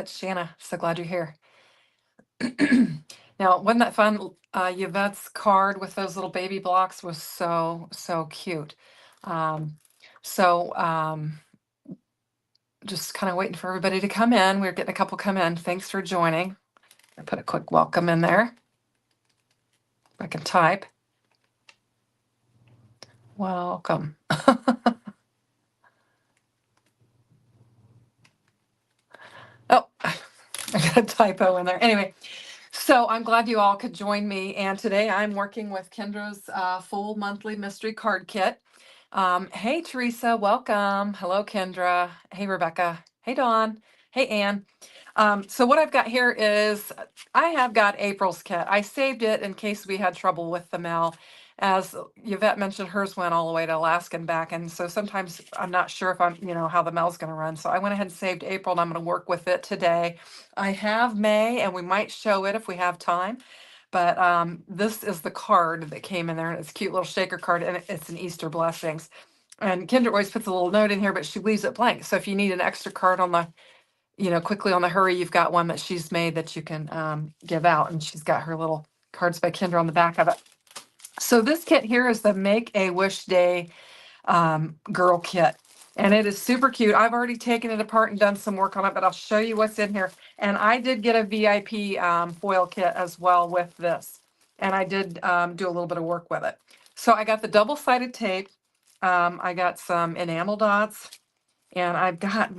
much, Shanna. So glad you're here. Now, wasn't that fun? Yvette's card with those little baby blocks was so cute. Um, so just kind of waiting for everybody to come in. We're getting a couple come in. Thanks for joining. I put a quick welcome in there. If I can type. Welcome. Oh, I got a typo in there. Anyway, so I'm glad you all could join me. And today I'm working with Kendra's full monthly mystery card kit. Hey, Teresa, welcome. Hello, Kendra. Hey, Rebecca. Hey, Dawn. Hey, Ann. So what I've got here is I have got April's kit. I saved it in case we had trouble with the mail. As Yvette mentioned, hers went all the way to Alaska and back. And so sometimes I'm not sure if how the mail's going to run. So I went ahead and saved April and I'm going to work with it today. I have May and we might show it if we have time. But this is the card that came in there. And it's a cute little shaker card and it's an Easter blessings. And Kendra always puts a little note in here, but she leaves it blank. So if you need an extra card on the quickly on the hurry, you've got one that she's made that you can give out. And she's got her little cards by Kendra on the back of it. So this kit here is the Make a Wish Day girl kit. And it is super cute. I've already taken it apart and done some work on it, but I'll show you what's in here. And I did get a VIP foil kit as well with this. And I did do a little bit of work with it. So I got the double-sided tape. I got some enamel dots. And I've got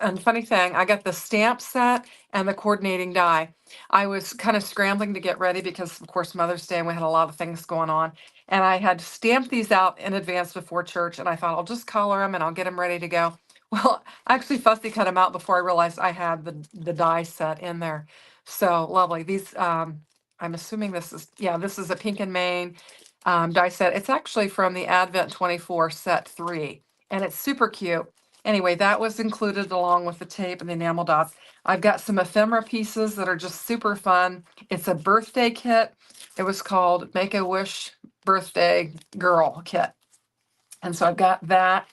and funny thing, I got the stamp set and the coordinating die. I was kind of scrambling to get ready because, of course, Mother's Day, and we had a lot of things going on. And I had stamped these out in advance before church, and I thought I'll just color them and I'll get them ready to go. Well, I actually fussy cut them out before I realized I had the die set in there. So lovely. These, I'm assuming this is a pink and Maine die set. It's actually from the Advent 24 set 3. And it's super cute. Anyway, that was included along with the tape and the enamel dots. I've got some ephemera pieces that are just super fun. It's a birthday kit. It was called Make a Wish Birthday Girl Kit. And so I've got that.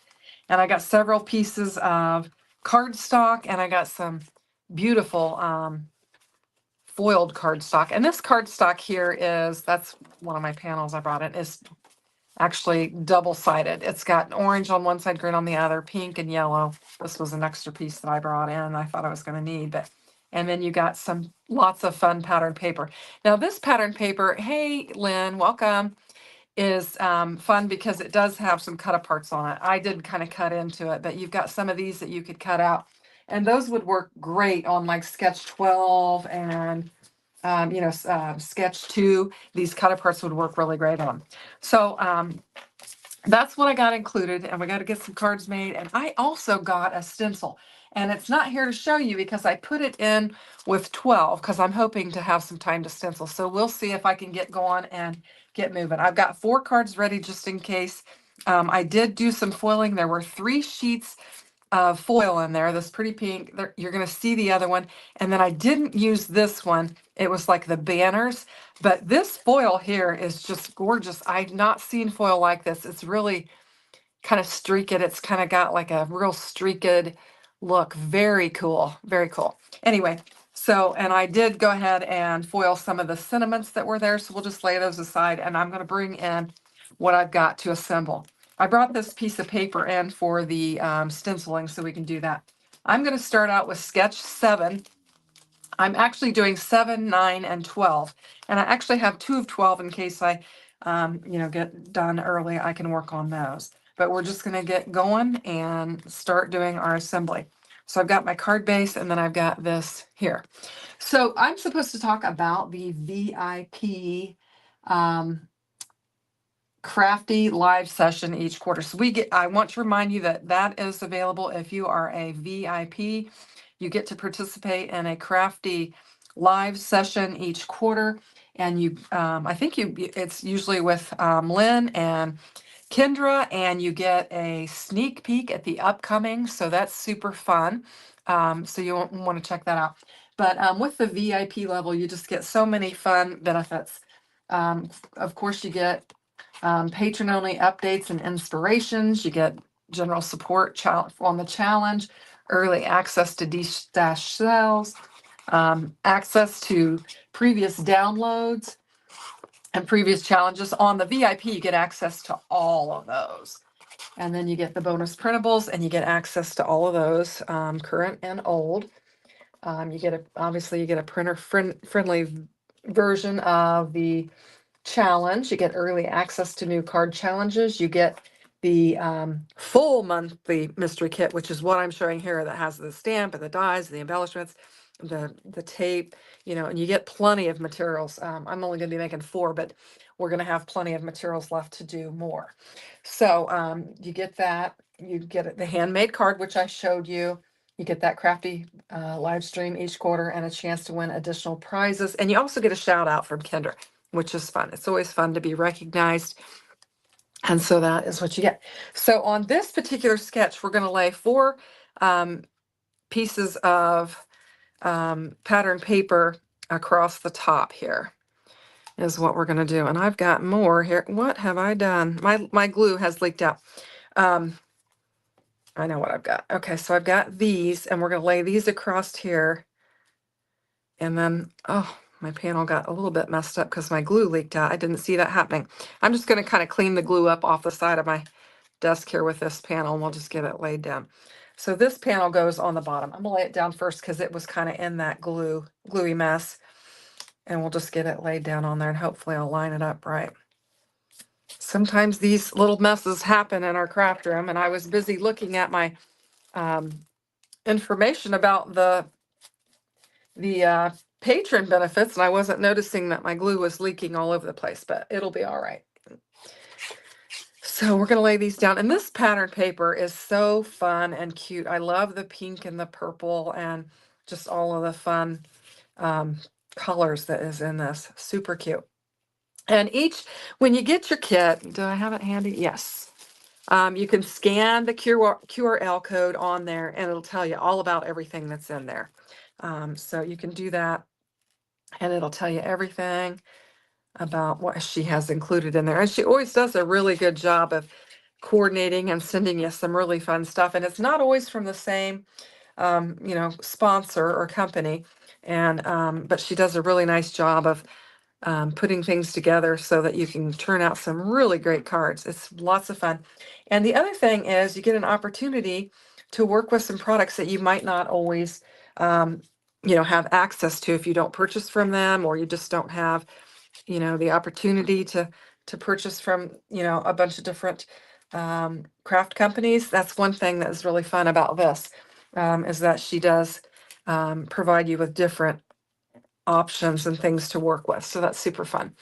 And I got several pieces of cardstock, and I got some beautiful foiled cardstock. And this cardstock here that's one of my panels I brought in, is actually double-sided. It's got orange on one side, green on the other, pink and yellow. This was an extra piece that I brought in. I thought I was going to need, and then you got lots of fun pattern paper. Now this pattern paper, hey Lynn, welcome, is fun because it does have some cut aparts on it. I did kind of cut into it, but you've got some of these that you could cut out, and those would work great on like sketch 12 and sketch 2. These cut aparts would work really great on. So that's what I got included, and we got to get some cards made. And I also got a stencil, and it's not here to show you because I put it in with 12 because I'm hoping to have some time to stencil. So we'll see if I can get going and get moving. I've got 4 cards ready just in case. I did do some foiling. There were 3 sheets foil in there, this pretty pink. You're going to see the other one. And then I didn't use this one. It was like the banners. But this foil here is just gorgeous. I've not seen foil like this. It's really kind of streaked. It's kind of got like a real streaked look. Very cool. Very cool. Anyway, and I did go ahead and foil some of the sentiments that were there. So we'll just lay those aside. And I'm going to bring in what I've got to assemble. I brought this piece of paper in for the stenciling so we can do that. I'm going to start out with sketch 7. I'm actually doing 7, 9, and 12. And I actually have 2 of 12 in case I, get done early. I can work on those. But we're just going to get going and start doing our assembly. So I've got my card base, and then I've got this here. So I'm supposed to talk about the VIP crafty live session each quarter. So I want to remind you that is available if you are a VIP. You get to participate in a crafty live session each quarter. And I think it's usually with Lynn and Kendra, and you get a sneak peek at the upcoming. So that's super fun. So you want to check that out. But with the VIP level, you just get so many fun benefits. Of course, you get patron-only updates and inspirations. You get general support on the challenge, early access to D-Stash sales, access to previous downloads and previous challenges. On the VIP, you get access to all of those. And then you get the bonus printables and you get access to all of those, current and old. Obviously you get a printer friendly version of the challenge. You get early access to new card challenges. You get the full monthly mystery kit, which is what I'm showing here, that has the stamp and the dies, the embellishments, the tape, and you get plenty of materials. I'm only going to be making 4, but we're going to have plenty of materials left to do more. So you get that. You get the handmade card, which I showed you. You get that crafty live stream each quarter and a chance to win additional prizes. And you also get a shout out from Kendra, which is fun. It's always fun to be recognized. And so that is what you get. So on this particular sketch, we're going to lay 4 pieces of pattern paper across the top here is what we're going to do. And I've got more here. What have I done? My glue has leaked out. I know what I've got. Okay, so I've got these, and we're going to lay these across here. And then, oh, my panel got a little bit messed up because my glue leaked out. I didn't see that happening. I'm just going to kind of clean the glue up off the side of my desk here with this panel, and we'll just get it laid down. So this panel goes on the bottom. I'm going to lay it down first because it was kind of in that gluey mess. And we'll just get it laid down on there, and hopefully I'll line it up right. Sometimes these little messes happen in our craft room, and I was busy looking at my information about the patron benefits, and I wasn't noticing that my glue was leaking all over the place, but it'll be all right. So we're going to lay these down, and this pattern paper is so fun and cute. I love the pink and the purple and just all of the fun colors that is in this. Super cute. And when you get your kit, do I have it handy? Yes. You can scan the QRL code on there, and it'll tell you all about everything that's in there. So you can do that, and it'll tell you everything about what she has included in there. And she always does a really good job of coordinating and sending you some really fun stuff. And it's not always from the same, sponsor or company. And but she does a really nice job of putting things together so that you can turn out some really great cards. It's lots of fun. And the other thing is you get an opportunity to work with some products that you might not always, have access to if you don't purchase from them, or you just don't have, the opportunity to purchase from, a bunch of different craft companies. That's one thing that is really fun about this, is that she does provide you with different options and things to work with. So that's super fun.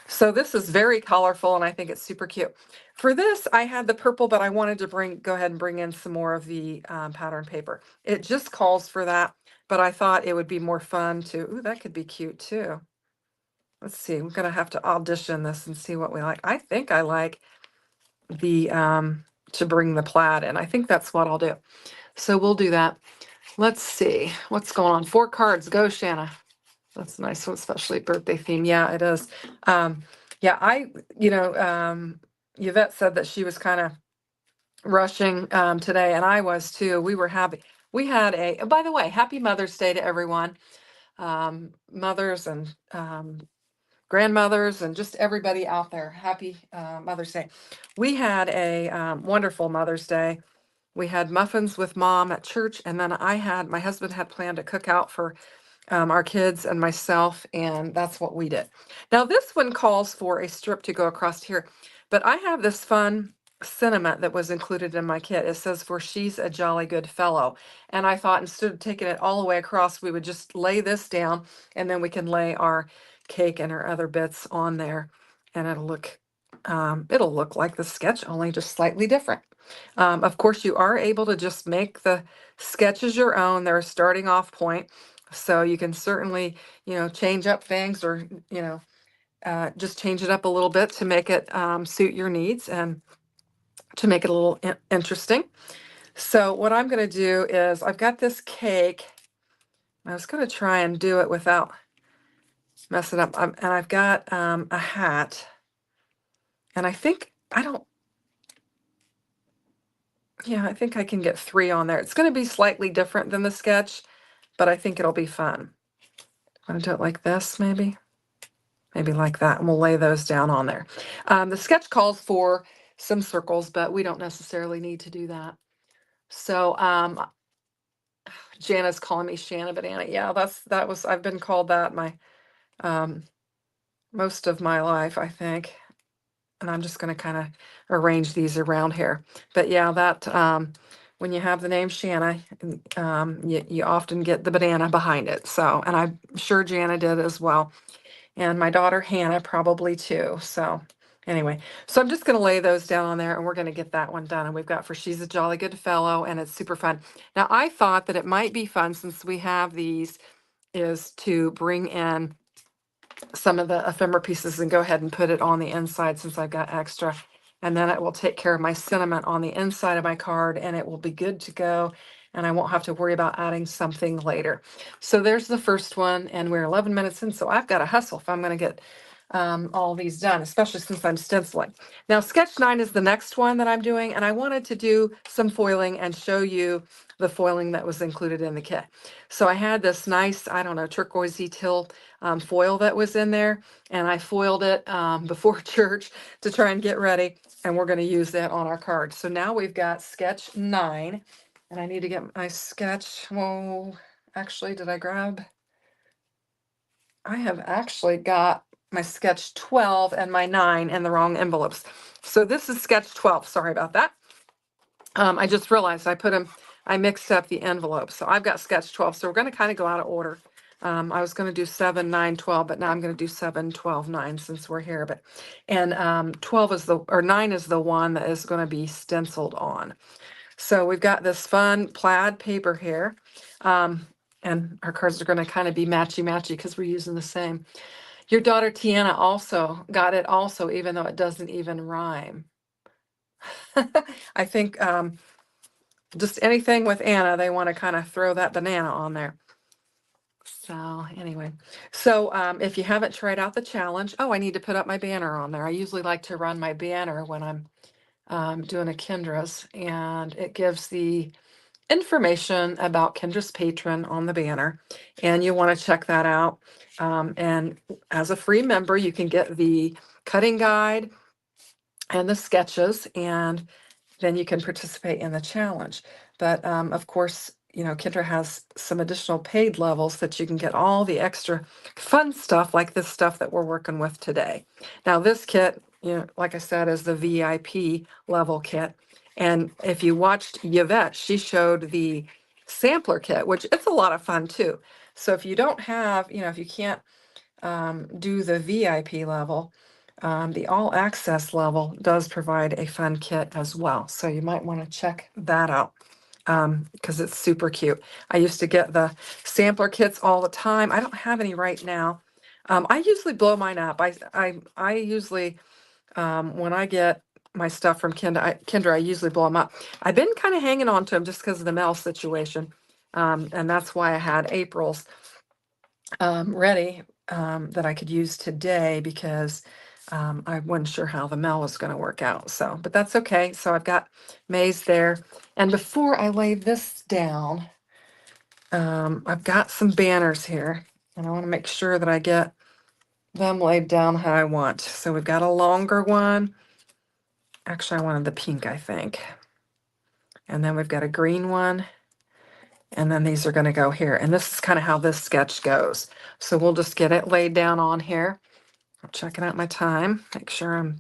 So this is very colorful, and I think it's super cute. For this, I had the purple, but I wanted to go ahead and bring in some more of the pattern paper. It just calls for that, but I thought it would be more fun to, ooh, that could be cute too. Let's see, we're gonna have to audition this and see what we like. I think I like the, to bring the plaid in. I think that's what I'll do. So we'll do that. Let's see, what's going on? 4 cards, go Shanna. That's nice, so especially birthday theme. Yeah, it is. Yeah, Yvette said that she was kind of rushing today, and I was too. We were happy. We had by the way, happy Mother's Day to everyone. Mothers and grandmothers and just everybody out there. Happy Mother's Day. We had a wonderful Mother's Day. We had muffins with Mom at church, and then my husband had planned to cook out for our kids and myself, and that's what we did. Now this one calls for a strip to go across here, but I have this fun sentiment that was included in my kit. It says, "For she's a jolly good fellow," and I thought instead of taking it all the way across, we would just lay this down, and then we can lay our cake and our other bits on there, and it'll look like the sketch, only just slightly different. Of course, you are able to just make the sketches your own. They're a starting off point. So you can certainly, change up things, or, just change it up a little bit to make it suit your needs and to make it a little interesting. So what I'm going to do is I've got this cake. I was going to try and do it without messing up. And I've got a hat. And I think, Yeah, I think I can get 3 on there. It's going to be slightly different than the sketch, but I think it'll be fun. Want to do it like this, maybe? Maybe like that, and we'll lay those down on there. The sketch calls for some circles, but we don't necessarily need to do that. So Jana's calling me Shanna Banana. Yeah, I've been called that my most of my life, I think. And I'm just going to kind of arrange these around here. But yeah, that when you have the name Shanna, you often get the banana behind it. So, and I'm sure Jana did as well. And my daughter Hannah probably too. So anyway, so I'm just going to lay those down on there and we're going to get that one done. And we've got for She's a Jolly Good Fellow, and it's super fun. Now, I thought that it might be fun, since we have these, is to bring in some of the ephemera pieces and go ahead and put it on the inside, since I've got extra. And then it will take care of my sentiment on the inside of my card, and it will be good to go. And I won't have to worry about adding something later. So there's the first one, and we're 11 minutes in. So I've got to hustle if I'm going to get all these done, especially since I'm stenciling. Now, sketch 9 is the next one that I'm doing, and I wanted to do some foiling and show you the foiling that was included in the kit. So I had this nice, I don't know, turquoisey teal foil that was in there, and I foiled it before church to try and get ready, and we're going to use that on our card. So now we've got sketch 9, and I need to get my sketch. Well, actually, did I grab? I have actually got my sketch 12 and my 9 in the wrong envelopes. So this is sketch 12. Sorry about that. I just realized I mixed up the envelopes. So I've got sketch 12. So we're going to kind of go out of order. I was going to do 7, 9, 12, but now I'm going to do 7, 12, 9 since we're here. And 12 is or 9 is the one that is going to be stenciled on. So we've got this fun plaid paper here. And our cards are going to kind of be matchy-matchy because we're using the same. Your daughter Tiana also got it also, even though it doesn't even rhyme. I think just anything with Anna, they want to kind of throw that banana on there. So anyway, so if you haven't tried out the challenge, oh, I need to put up my banner on there. I usually like to run my banner when I'm doing a Kendra's, and it gives the information about Kendra's patron on the banner, and you want to check that out. And as a free member, you can get the cutting guide and the sketches, and then you can participate in the challenge. But of course, you know, Kendra has some additional paid levels that you can get all the extra fun stuff, like this stuff that we're working with today. Now, this kit, you know, like I said, is the VIP level kit. And if you watched Yvette, she showed the sampler kit, which it's a lot of fun too. So if you don't have, you know, if you can't do the VIP level, the all access level does provide a fun kit as well. So you might want to check that out because it's super cute. I used to get the sampler kits all the time. I don't have any right now. I usually blow mine up. I usually, when I get my stuff from Kendra, I usually blow them up. I've been kind of hanging on to them just because of the mail situation. And that's why I had April's ready that I could use today, because I wasn't sure how the mail was going to work out. So, but that's okay. So I've got May's there. And before I lay this down, I've got some banners here, and I want to make sure that I get them laid down how I want. So we've got a longer one. Actually, I wanted the pink, I think. And then we've got a green one. And then these are going to go here. And this is kind of how this sketch goes. So we'll just get it laid down on here. I'm checking out my time, make sure I'm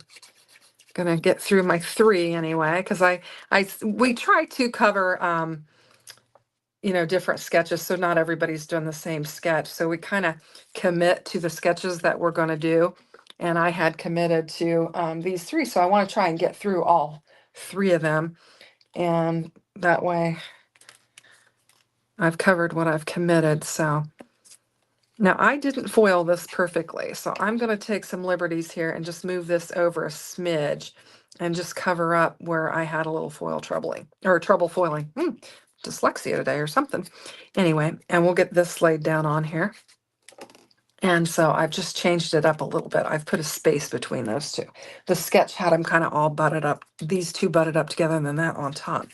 going to get through my 3 anyway, because we try to cover, you know, different sketches. So not everybody's doing the same sketch. So we kind of commit to the sketches that we're going to do. And I had committed to these 3. So I want to try and get through all 3 of them. And that way I've covered what I've committed. So now I didn't foil this perfectly, so I'm going to take some liberties here and just move this over a smidge and just cover up where I had a little trouble foiling. Dyslexia today or something. Anyway, and we'll get this laid down on here. And so I've just changed it up a little bit. I've put a space between those 2. The sketch had them kind of all butted up, these 2 butted up together, and then that on top.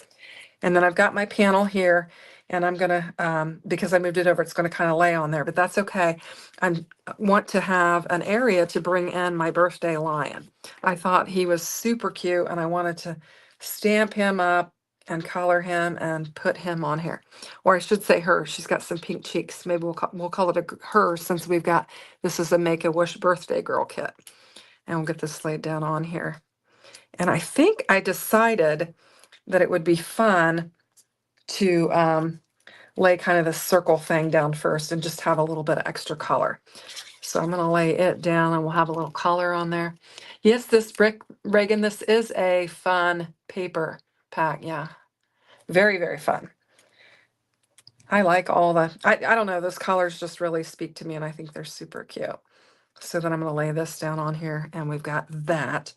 And then I've got my panel here, and I'm gonna, because I moved it over, it's gonna kind of lay on there, but that's okay. I want to have an area to bring in my birthday lion. I thought he was super cute, and I wanted to stamp him up and color him and put him on here. Or I should say her. She's got some pink cheeks. Maybe we'll call it her, since we've got, this is a Make-A-Wish birthday girl kit. And we'll get this laid down on here. And I think I decided that it would be fun to lay kind of this circle thing down first and just have a little bit of extra color. So I'm going to lay it down and we'll have a little color on there. Yes, this Reagan, this is a fun paper pack. Yeah, very, very fun. I like all the, I don't know, those colors just really speak to me, and I think they're super cute. So then I'm going to lay this down on here, and we've got that.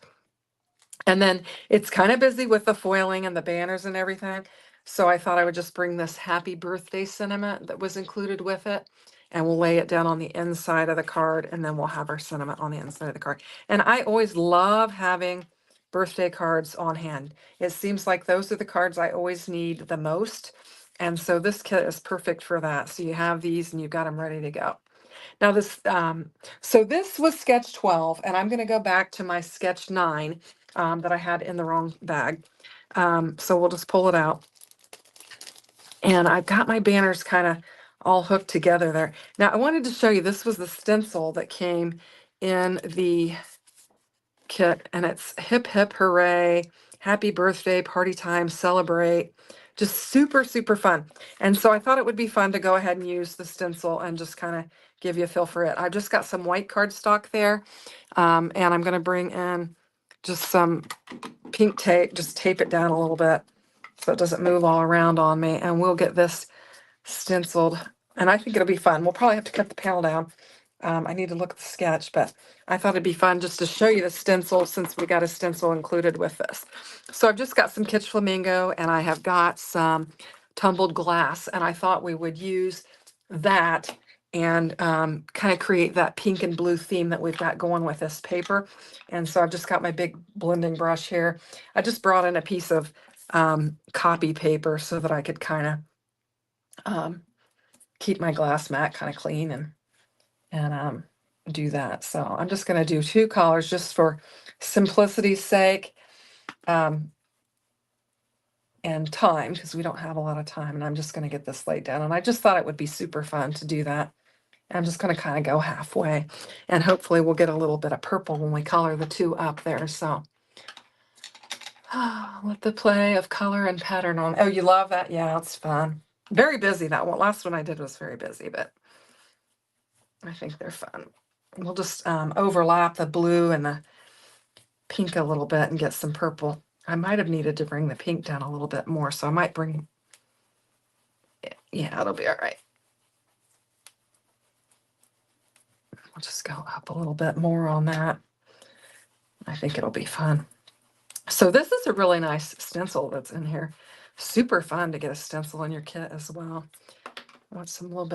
And then it's kind of busy with the foiling and the banners and everything. So I thought I would just bring this happy birthday sentiment that was included with it, and we'll lay it down on the inside of the card, and then we'll have our sentiment on the inside of the card. And I always love having birthday cards on hand. It seems like those are the cards I always need the most. And so this kit is perfect for that. So you have these and you've got them ready to go. Now this, so this was sketch 12, and I'm going to go back to my sketch 9 that I had in the wrong bag. So we'll just pull it out. And I've got my banners kind of all hooked together there. Now I wanted to show you, this was the stencil that came in the kit, and it's hip hip hooray, happy birthday, party time, celebrate. Just super, super fun. And so I thought it would be fun to go ahead and use the stencil and just kind of give you a feel for it. I've just got some white cardstock there, and I'm going to bring in just some pink tape, just tape it down a little bit so it doesn't move all around on me, and we'll get this stenciled, and I think it'll be fun. We'll probably have to cut the panel down. I need to look at the sketch, but I thought it'd be fun just to show you the stencil, since we got a stencil included with this. So I've just got some Kitsch Flamingo, and I have got some tumbled glass, and I thought we would use that and kind of create that pink and blue theme that we've got going with this paper. And so I've just got my big blending brush here. I just brought in a piece of copy paper so that I could kind of keep my glass mat kind of clean and do that. So I'm just going to do 2 colors just for simplicity's sake, and time, because we don't have a lot of time, and I'm just going to get this laid down. And I just thought it would be super fun to do that. I'm just going to kind of go halfway, and hopefully we'll get a little bit of purple when we color the 2 up there. So let the play of color and pattern on. Oh, you love that? Yeah, it's fun. Very busy, that one. Last one I did was very busy, but I think they're fun. We'll just overlap the blue and the pink a little bit and get some purple. I might have needed to bring the pink down a little bit more, so I might bring, yeah, it'll be all right. I'll just go up a little bit more on that. I think it'll be fun. So this is a really nice stencil that's in here. Super fun to get a stencil in your kit as well. I want some we'll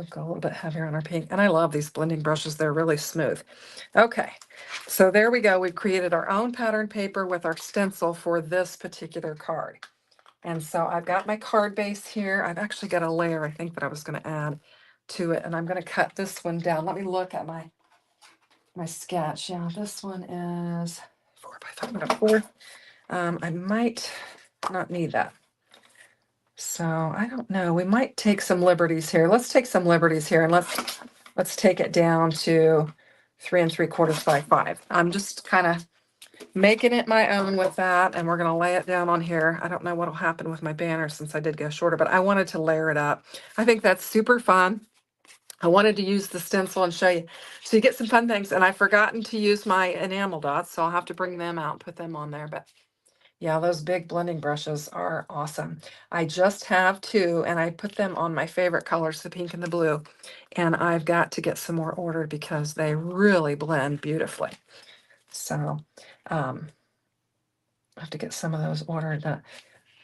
go a little bit heavier on our pink. And I love these blending brushes. They're really smooth. Okay, so there we go. We've created our own pattern paper with our stencil for this particular card. And so I've got my card base here. I've actually got a layer, I think, that I was going to add to it. And I'm going to cut this one down. Let me look at my sketch. Yeah, this one is 4 by 5.25. I might not need that. So I don't know. We might take some liberties here. Let's take some liberties here, and let's take it down to 3 3/4 by 5. I'm just kind of making it my own with that, and we're going to lay it down on here. I don't know what'll happen with my banner since I did go shorter, but I wanted to layer it up. I think that's super fun. I wanted to use the stencil and show you, so you get some fun things. And I've forgotten to use my enamel dots, so I'll have to bring them out and put them on there. But yeah, those big blending brushes are awesome. I just have 2, and I put them on my favorite colors, the pink and the blue. And I've got to get some more ordered because they really blend beautifully. So I have to get some of those ordered.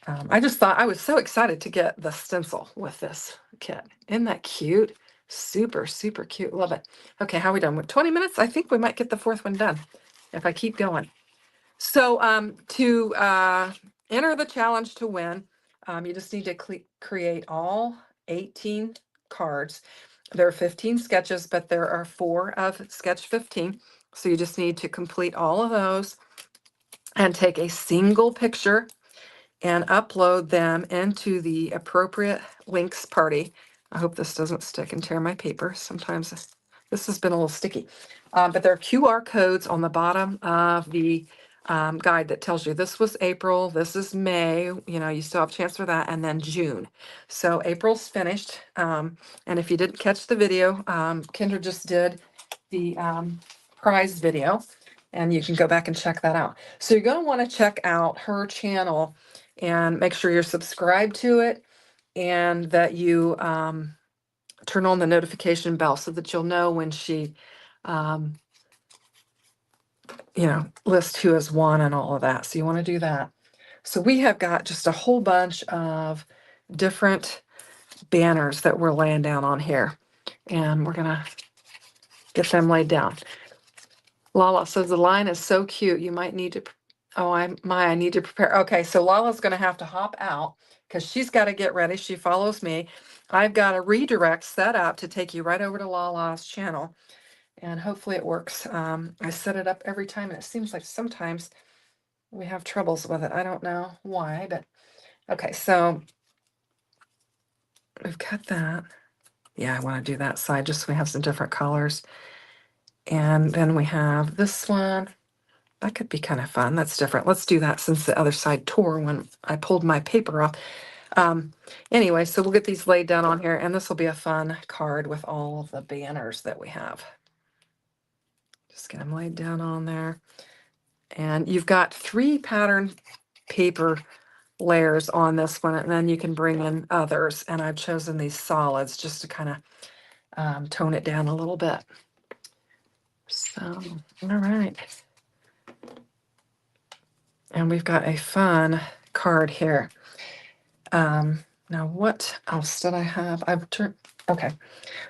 I just thought, I was so excited to get the stencil with this kit. Isn't that cute? Super, super cute. Love it. Okay, how are we done? With 20 minutes? I think we might get the 4th one done if I keep going. So to enter the challenge to win, You just need to create all 18 cards. There are 15 sketches, but there are 4 of sketch 15. So you just need to complete all of those and take a single picture and upload them into the appropriate links party. I hope this doesn't stick and tear my paper. Sometimes this has been a little sticky. But there are QR codes on the bottom of the guide that tells you this was April, this is May, you know, you still have a chance for that, and then June. So April's finished. And if you didn't catch the video, Kendra just did the prize video, and you can go back and check that out. So you're going to want to check out her channel and make sure you're subscribed to it, and that you turn on the notification bell so that you'll know when she um, list who has won and all of that. So you want to do that. So we have got just a whole bunch of different banners that we're laying down on here, and we're gonna get them laid down. Lala says the line is so cute. You might need to. Oh, I need to prepare. Okay, so Lala's gonna have to hop out because she's got to get ready. She follows me. I've got a redirect set up to take you right over to Lala's channel, and hopefully it works. I set it up every time, and it seems like sometimes we have troubles with it. I don't know why, but okay, so we've got that. Yeah, I want to do that side just so we have some different colors. And then we have this one. That could be kind of fun. That's different. Let's do that since the other side tore when I pulled my paper off. Anyway, so we'll get these laid down on here, and this will be a fun card with all of the banners that we have. Just get them laid down on there. And you've got 3 pattern paper layers on this one, and then you can bring in others. And I've chosen these solids just to kind of tone it down a little bit. So, all right. And we've got a fun card here. Now, what else did I have? I've turned, okay.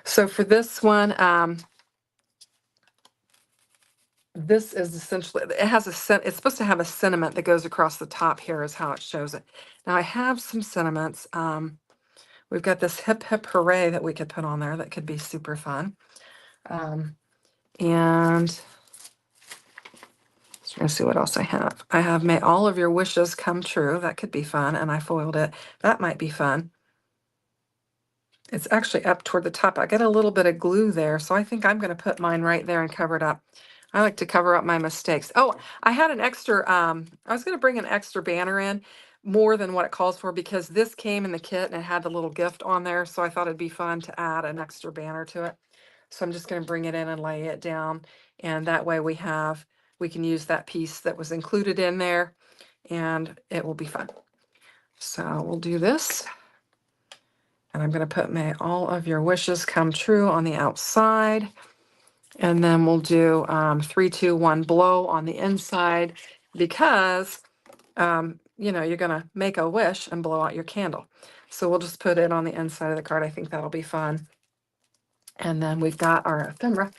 So for this one, this is essentially, it has it's supposed to have a sentiment that goes across the top here is how it shows it. Now I have some sentiments. We've got this hip hip hooray that we could put on there that could be super fun. And let's see what else I have. I have may all of your wishes come true. That could be fun. And I foiled it. That might be fun. It's actually up toward the top. I got a little bit of glue there, so I think I'm going to put mine right there and cover it up. I like to cover up my mistakes. Oh, I had an extra, I was going to bring an extra banner in, more than what it calls for, because this came in the kit and it had the little gift on there, so I thought it'd be fun to add an extra banner to it. So I'm just going to bring it in and lay it down, and that way we can use that piece that was included in there, and it will be fun. So we'll do this. And I'm going to put may all of your wishes come true on the outside. And then we'll do 3, 2, 1 blow on the inside, because, you're going to make a wish and blow out your candle. So we'll just put it on the inside of the card. I think that'll be fun. And then we've got our ephemera.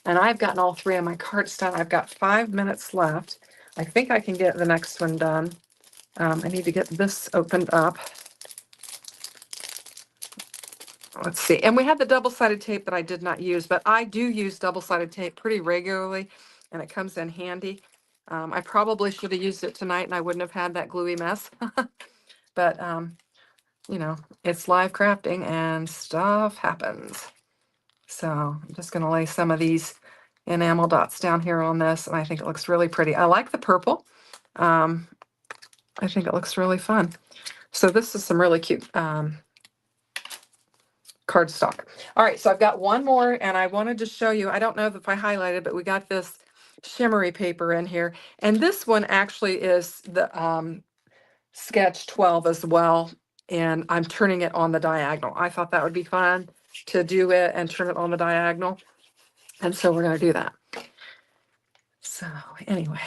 And I've gotten all 3 of my cards done. I've got 5 minutes left. I think I can get the next one done. I need to get this opened up. Let's see. And we had the double-sided tape that I did not use, but I do use double-sided tape pretty regularly, and it comes in handy. I probably should have used it tonight, and I wouldn't have had that gluey mess. But, it's live crafting, and stuff happens. So I'm just going to lay some of these enamel dots down here on this, and I think it looks really pretty. I like the purple. I think it looks really fun. So this is some really cute cardstock. All right, so I've got one more, and I wanted to show you, I don't know if I highlighted, but we got this shimmery paper in here, and this one actually is the sketch 12 as well, and I'm turning it on the diagonal. I thought that would be fun to do it and turn it on the diagonal, and so we're going to do that. So anyway,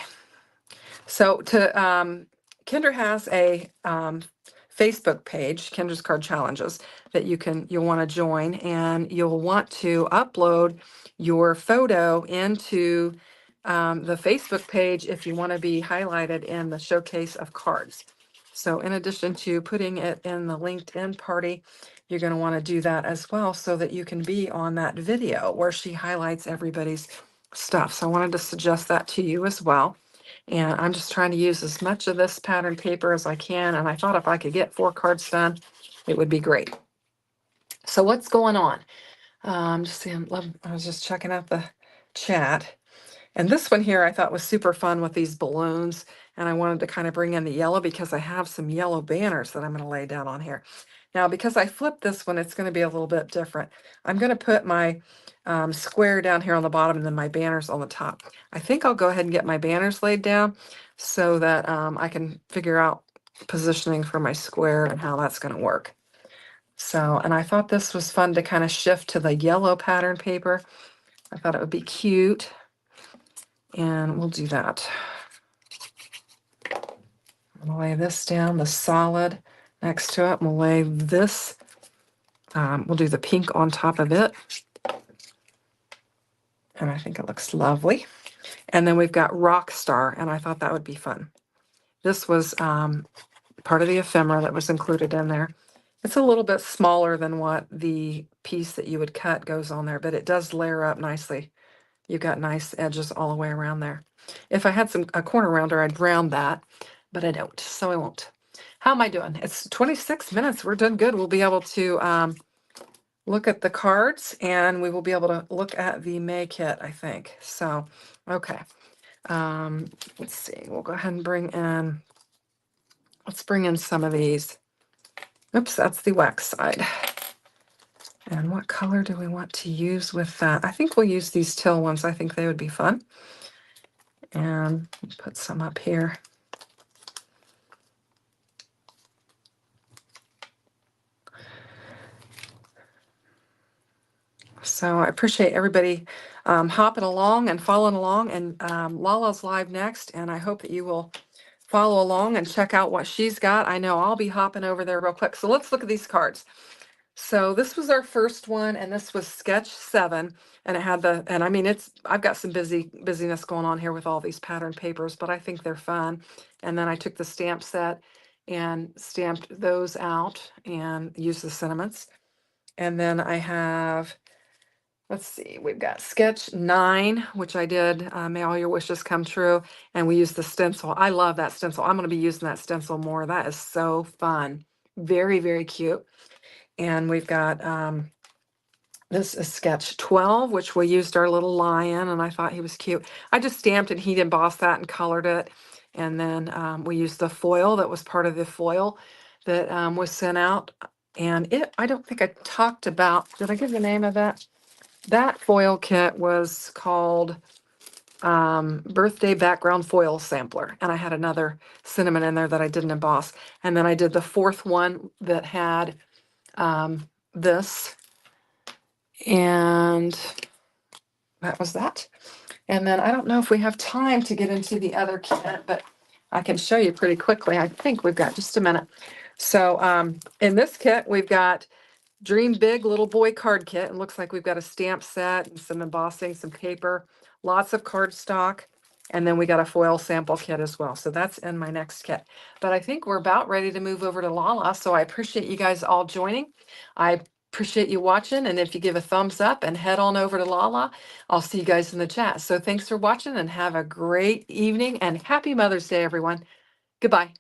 so Kendra has a Facebook page, Kendra's Card Challenges, that you'll want to join, and you'll want to upload your photo into the Facebook page if you want to be highlighted in the showcase of cards. So in addition to putting it in the LinkedIn party, you're going to want to do that as well so that you can be on that video where she highlights everybody's stuff. So I wanted to suggest that to you as well. And I'm just trying to use as much of this pattern paper as I can. And I thought if I could get 4 cards done, it would be great. So what's going on? Just seeing, I was just checking out the chat. And this one here I thought was super fun with these balloons. And I wanted to kind of bring in the yellow because I have some yellow banners that I'm going to lay down on here. Now, because I flipped this one, it's going to be a little bit different. I'm going to put my square down here on the bottom and then my banners on the top. I think I'll go ahead and get my banners laid down so that I can figure out positioning for my square and how that's going to work. So, and I thought this was fun to kind of shift to the yellow pattern paper. I thought it would be cute. And we'll do that. I'm going to lay this down, the solid next to it. We'll lay this, we'll do the pink on top of it. And I think it looks lovely. And then we've got Rock Star, and I thought that would be fun. This was part of the ephemera that was included in there. It's a little bit smaller than what the piece that you would cut goes on there, but it does layer up nicely. You've got nice edges all the way around there. If I had a corner rounder, I'd round that, but I don't, so I won't. How am I doing? It's 26 minutes. We're doing good. We'll be able to look at the cards, and we will be able to look at the May kit, I think. So, okay. Let's see. We'll go ahead and let's bring in some of these. Oops, that's the wax side. And what color do we want to use with that? I think we'll use these teal ones. I think they would be fun. And put some up here. So I appreciate everybody hopping along and following along. And Lala's live next, and I hope that you will follow along and check out what she's got. I know I'll be hopping over there real quick. So let's look at these cards. So this was our first one, and this was sketch 7, and it had and I mean, I've got some busyness going on here with all these pattern papers, but I think they're fun. And then I took the stamp set and stamped those out and used the sentiments. And then I have, let's see, we've got sketch 9, which I did, May All Your Wishes Come True, and we used the stencil. I love that stencil. I'm going to be using that stencil more. That is so fun. Very, very cute. And we've got, this is sketch 12, which we used our little lion, and I thought he was cute. I just stamped and heat embossed that and colored it. And then we used the foil that was part of the foil that was sent out. And I don't think I talked about, did I give the name of that? That foil kit was called Birthday Background Foil Sampler. And I had another cinnamon in there that I didn't emboss. And then I did the 4th one that had this, and that was that. And then I don't know if we have time to get into the other kit, but I can show you pretty quickly. I think we've got just a minute. So in this kit, we've got Dream Big Little Boy card kit. It looks like we've got a stamp set and some embossing, some paper, lots of cardstock. And then we got a foil sample kit as well. So that's in my next kit. But I think we're about ready to move over to Lala. So I appreciate you guys all joining. I appreciate you watching. And if you give a thumbs up and head on over to Lala, I'll see you guys in the chat. So thanks for watching and have a great evening and happy Mother's Day, everyone. Goodbye.